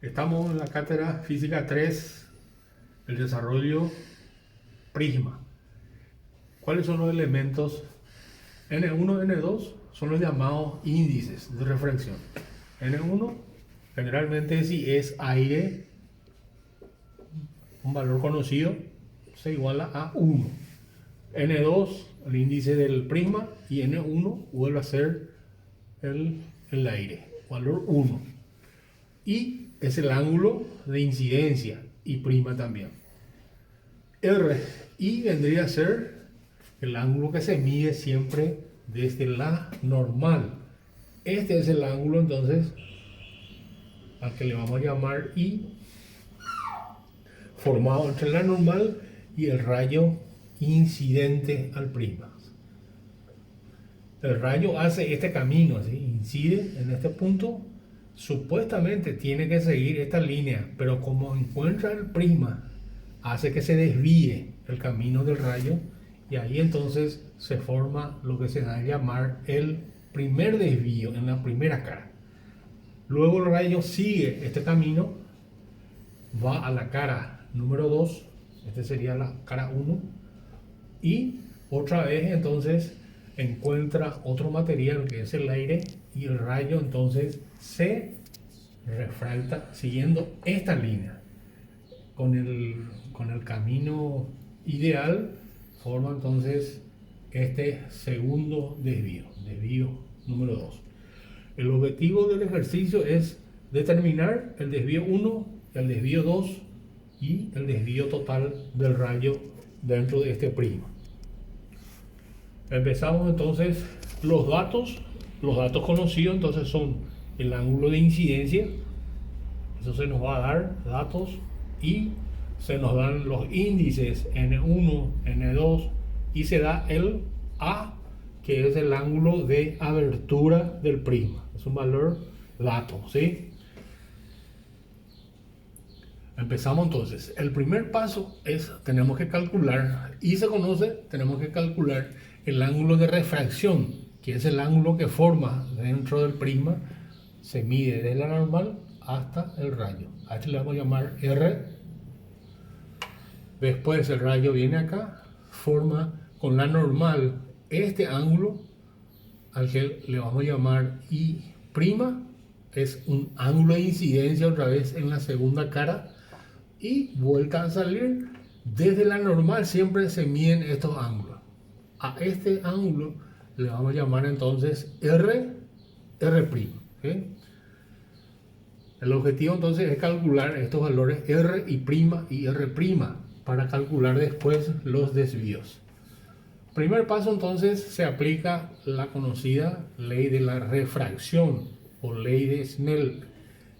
Estamos en la cátedra Física 3, el desarrollo prisma. ¿Cuáles son los elementos? N1 y N2 son los llamados índices de refracción. N1 generalmente si es aire, un valor conocido, se iguala a 1. N2 el índice del prisma y N1 vuelve a ser el aire, valor 1. Y es el ángulo de incidencia y prisma también. RI vendría a ser el ángulo que se mide siempre desde la normal. Este es el ángulo entonces al que le vamos a llamar I, formado entre la normal y el rayo incidente al prisma. El rayo hace este camino, ¿sí? Incide en este punto, supuestamente tiene que seguir esta línea, pero como encuentra el prisma, hace que se desvíe el camino del rayo y ahí entonces se forma lo que se da a llamar el primer desvío en la primera cara. Luego el rayo sigue este camino, va a la cara número 2, este sería la cara 1, y otra vez entonces encuentra otro material que es el aire y el rayo entonces se refracta siguiendo esta línea. Con el camino ideal forma entonces este segundo desvío número 2. El objetivo del ejercicio es determinar el desvío 1, el desvío 2 y el desvío total del rayo dentro de este prisma. Empezamos entonces los datos conocidos entonces son el ángulo de incidencia, eso se nos va a dar datos, y se nos dan los índices N1, N2 y se da el A, que es el ángulo de abertura del prisma, es un valor dato, ¿sí? Empezamos entonces. El primer paso es, tenemos que calcular, y se conoce, tenemos que calcular el ángulo de refracción, que es el ángulo que forma dentro del prisma, se mide desde la normal hasta el rayo. A este le vamos a llamar R. Después el rayo viene acá, forma con la normal este ángulo, al que le vamos a llamar I', es un ángulo de incidencia otra vez en la segunda cara, y vuelta a salir desde la normal. Siempre se miden estos ángulos. A este ángulo le vamos a llamar entonces R'. ¿Okay? El objetivo entonces es calcular estos valores R y R' para calcular después los desvíos. Primer paso entonces se aplica la conocida ley de la refracción o ley de Snell,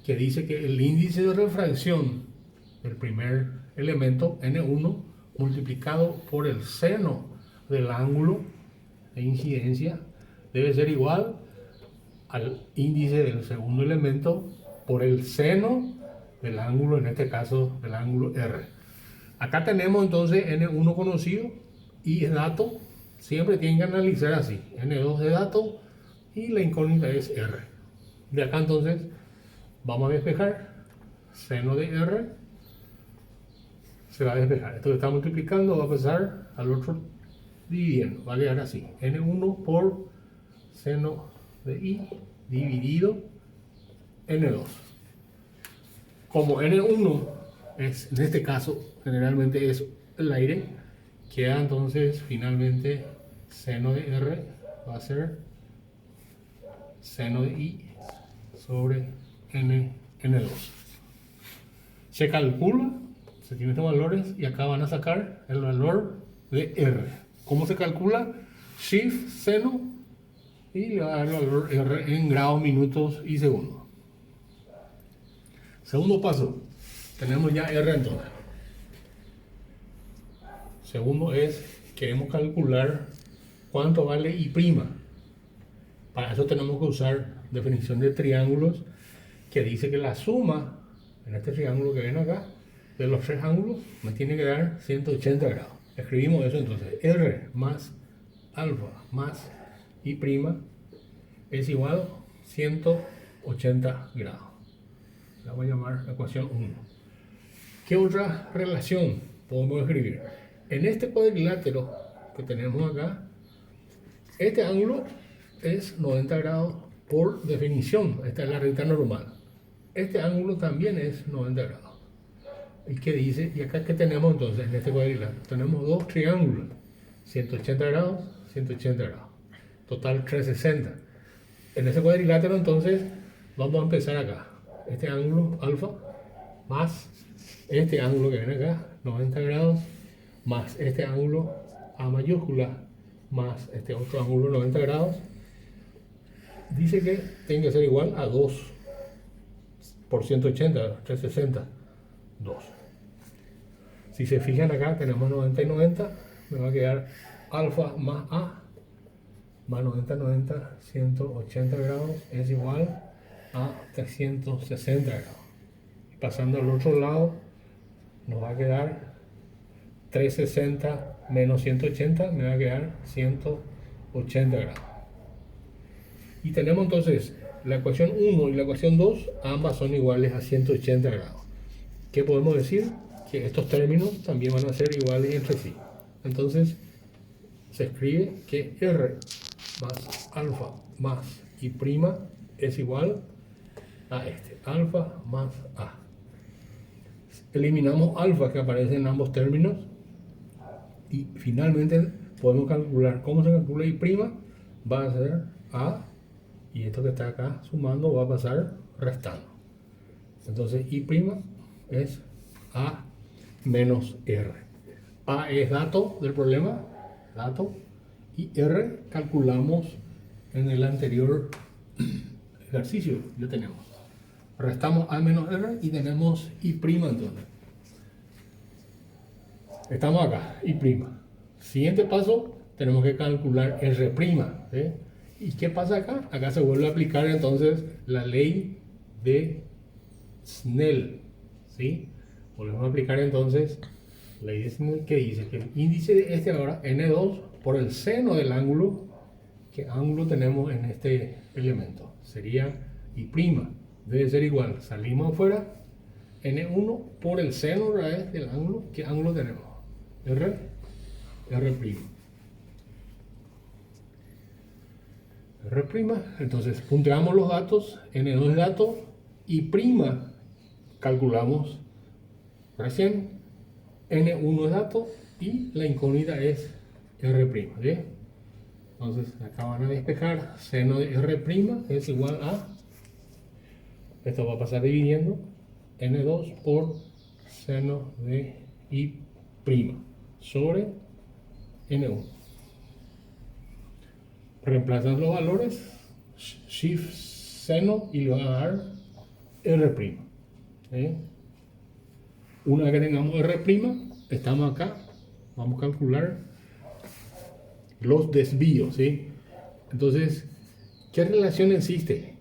que dice que el índice de refracción el primer elemento N1 multiplicado por el seno del ángulo de incidencia debe ser igual al índice del segundo elemento por el seno del ángulo, en este caso del ángulo R. Acá tenemos entonces N1 conocido y es dato, siempre tienen que analizar así, N2 de dato y la incógnita es R. De acá entonces vamos a despejar seno de R. Se va a despejar. Esto que está multiplicando va a pasar al otro dividiendo. Va a quedar así. N1 por seno de I dividido N2. Como N1 es, en este caso, generalmente es el aire, queda entonces finalmente seno de R va a ser seno de I sobre N2. Se calcula, se tienen estos valores y acá van a sacar el valor de R. ¿Cómo se calcula? Shift seno y le va a dar el valor R en grados, minutos y segundos. Segundo paso, tenemos ya R entonces. Segundo es, queremos calcular cuánto vale I'. Para eso tenemos que usar definición de triángulos, que dice que la suma en este triángulo que ven acá de los tres ángulos me tiene que dar 180 grados. Escribimos eso entonces, R más alfa más I' es igual a 180 grados. la voy a llamar la ecuación 1. ¿Qué otra relación podemos escribir? En este cuadrilátero que tenemos acá, este ángulo es 90 grados por definición. Esta es la recta normal. Este ángulo también es 90 grados. ¿Y qué dice? Y acá, ¿qué tenemos entonces en este cuadrilátero? Tenemos dos triángulos, 180 grados, 180 grados. Total 360. En ese cuadrilátero entonces vamos a empezar acá. Este ángulo alfa más este ángulo que viene acá, 90 grados, más este ángulo A mayúscula, más este otro ángulo 90 grados. Dice que tiene que ser igual a 2 por 180, 360, 2. Si se fijan acá tenemos 90 y 90, me va a quedar alfa más A, más 90, 90, 180 grados es igual a 360 grados. Y pasando al otro lado, nos va a quedar 360 menos 180, me va a quedar 180 grados. Y tenemos entonces la ecuación 1 y la ecuación 2, ambas son iguales a 180 grados. ¿Qué podemos decir? Que estos términos también van a ser iguales entre sí. Entonces, se escribe que R más alfa más I' es igual a este, alfa más A. Eliminamos alfa que aparece en ambos términos y finalmente podemos calcular cómo se calcula I', va a ser A, y esto que está acá sumando va a pasar restando. Entonces I' es A menos R. A es dato del problema, dato, y R calculamos en el anterior ejercicio, lo tenemos. Restamos A menos R y tenemos I' entonces. Estamos acá, I'. Siguiente paso, tenemos que calcular R'. ¿Sí? ¿Y qué pasa acá? Acá se vuelve a aplicar entonces la ley de Snell. ¿Sí? Volvemos a aplicar entonces la ley de Snell, que dice que el índice de este ahora, N2, por el seno del ángulo, ¿qué ángulo tenemos en este elemento? Sería I'. Debe ser igual, salimos afuera, N1 por el seno raíz del ángulo. ¿Qué ángulo tenemos? R'. R', entonces punteamos los datos, N2 es dato, I' calculamos recién, N1 es dato y la incógnita es R'. ¿Sí? Entonces acá van a despejar, seno de R' es igual a, esto va a pasar dividiendo, N2 por seno de I' sobre N1. Reemplazan los valores, shift seno y le van a dar R'. ¿Sí? Una vez que tengamos R', estamos acá, vamos a calcular los desvíos. ¿Sí? Entonces, ¿qué relación existe?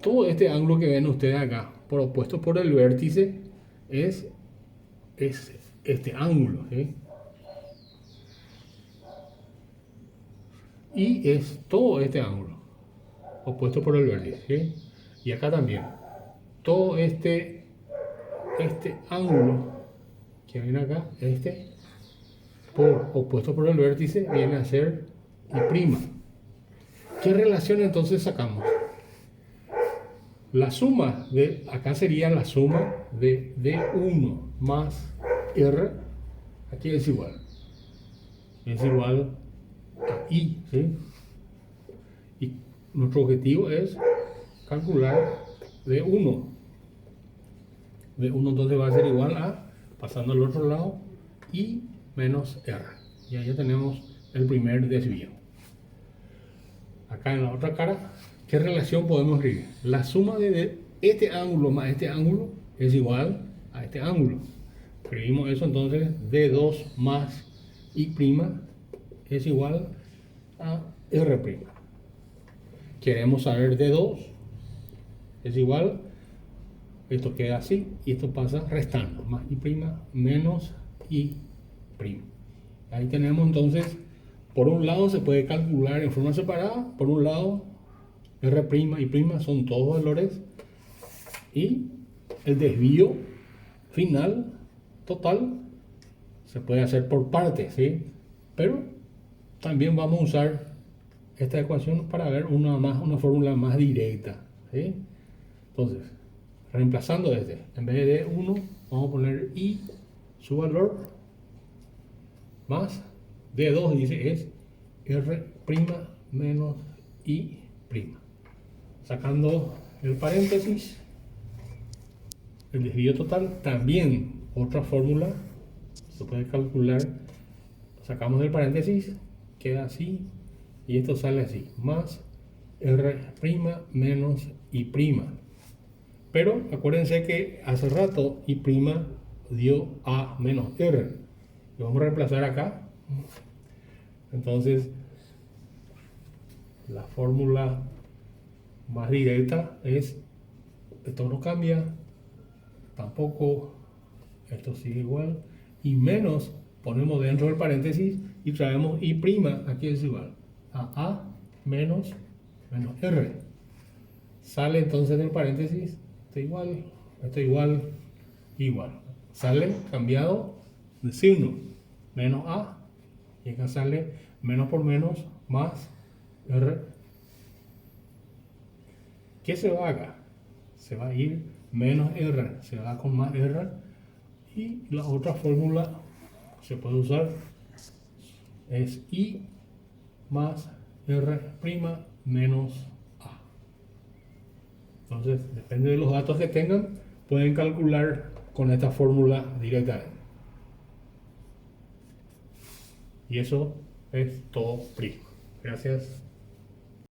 Todo este ángulo que ven ustedes acá, propuesto por el vértice, es este ángulo. ¿Sí? Y es todo este ángulo opuesto por el vértice. ¿Sí? Y acá también todo este ángulo que viene acá, opuesto por el vértice, viene a ser I'. ¿Qué relación entonces sacamos? La suma de acá sería la suma de D1 más R, aquí es igual a I, ¿sí? Y nuestro objetivo es calcular D1. D1 entonces va a ser igual a, pasando al otro lado, I menos R. Y ahí ya tenemos el primer desvío. Acá en la otra cara, ¿qué relación podemos escribir? La suma de este ángulo más este ángulo es igual a este ángulo. Escribimos eso entonces, D2 más I' es igual a R'. Queremos saber D2 es igual, esto queda así y esto pasa restando, más I' menos I'. Ahí tenemos entonces, por un lado se puede calcular en forma separada, por un lado R' y' son todos valores, y el desvío final total se puede hacer por partes, ¿sí? Pero también vamos a usar esta ecuación para ver una fórmula más directa, ¿sí? Entonces, reemplazando en vez de 1, vamos a poner i, su valor, más d2, dice, es r' menos i'. Sacando el paréntesis, el desvío total, también otra fórmula, se puede calcular, sacamos el paréntesis, queda así, y esto sale así, más r' menos i'. Pero acuérdense que hace rato i' dio a menos r. Lo vamos a reemplazar acá. Entonces, la fórmula más directa es, esto no cambia, tampoco, esto sigue igual, y menos ponemos dentro del paréntesis y traemos i', aquí es igual a menos r. Sale entonces del paréntesis, esto igual. Sale cambiado de signo, menos a, y acá sale menos por menos más r. ¿Qué se va acá? Se va a ir menos r, se va con más r, y la otra fórmula se puede usar, es i más r' menos a. Entonces, depende de los datos que tengan, pueden calcular con esta fórmula directamente. Y eso es todo, primo. Gracias.